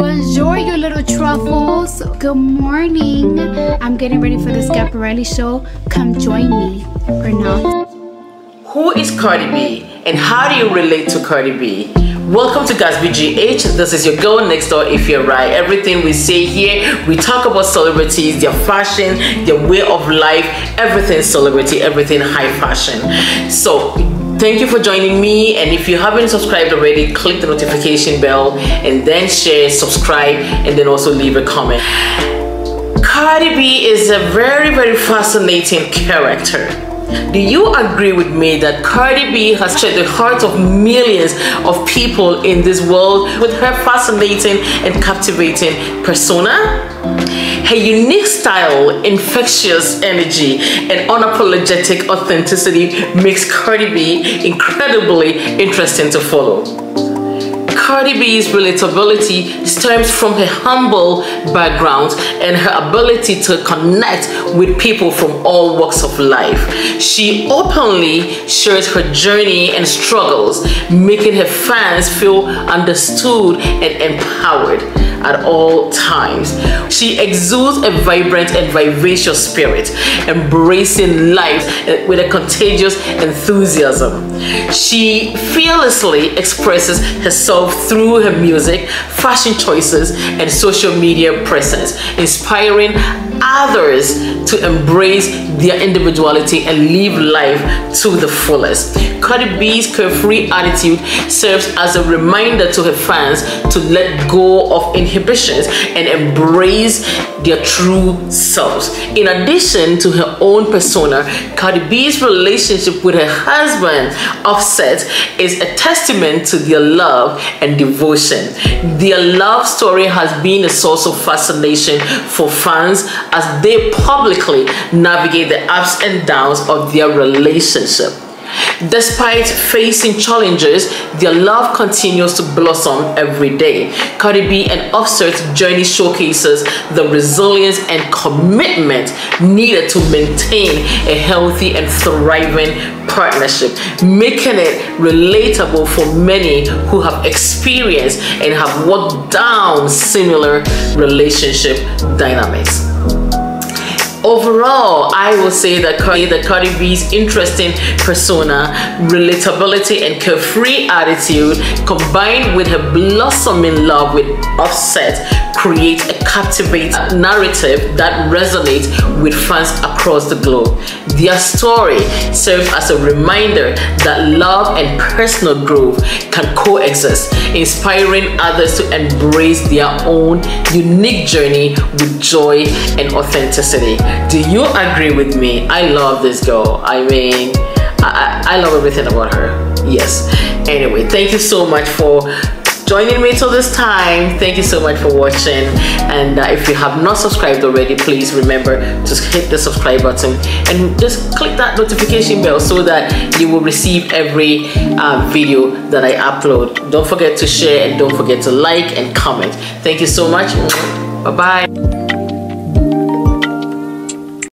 Bonjour, you little truffles. Good morning. I'm getting ready for the Schiaparelli show. Come join me or not. Who is Cardi B and how do you relate to Cardi B? Welcome to Gasby GH. This is your girl next door if you're right. Everything we say here, we talk about celebrities, their fashion, their way of life, everything celebrity, everything high fashion. So thank you for joining me, and if you haven't subscribed already, click the notification bell and then share, subscribe, and then also leave a comment. Cardi B is a very fascinating character. Do you agree with me that Cardi B has touched the hearts of millions of people in this world with her fascinating and captivating persona? Her unique style, infectious energy, and unapologetic authenticity makes Cardi B incredibly interesting to follow. Cardi B's relatability stems from her humble background and her ability to connect with people from all walks of life. She openly shares her journey and struggles, making her fans feel understood and empowered at all times. She exudes a vibrant and vivacious spirit, embracing life with a contagious enthusiasm. She fearlessly expresses herself through her music, fashion choices, and social media presence, inspiring others to embrace their individuality and live life to the fullest. Cardi B's carefree attitude serves as a reminder to her fans to let go of inhibitions and embrace their true selves. In addition to her own persona, Cardi B's relationship with her husband, Offset, is a testament to their love and devotion. Their love story has been a source of fascination for fans as they publicly navigate the ups and downs of their relationship. Despite facing challenges, their love continues to blossom every day. Cardi B and Offset's journey showcases the resilience and commitment needed to maintain a healthy and thriving partnership, making it relatable for many who have experienced and have walked down similar relationship dynamics. Overall, I will say that Cardi B's interesting persona, relatability, and carefree attitude, combined with her blossoming love with Offset, create a captivating narrative that resonates with fans across the globe. Their story serves as a reminder that love and personal growth can coexist, inspiring others to embrace their own unique journey with joy and authenticity. Do you agree with me? I love this girl. I mean, I love everything about her. Yes. Anyway, thank you so much for joining me till this time. Thank you so much for watching, and if you have not subscribed already, please remember to hit the subscribe button and just click that notification bell so that you will receive every video that I upload. Don't forget to share and don't forget to like and comment. Thank you so much. Bye bye.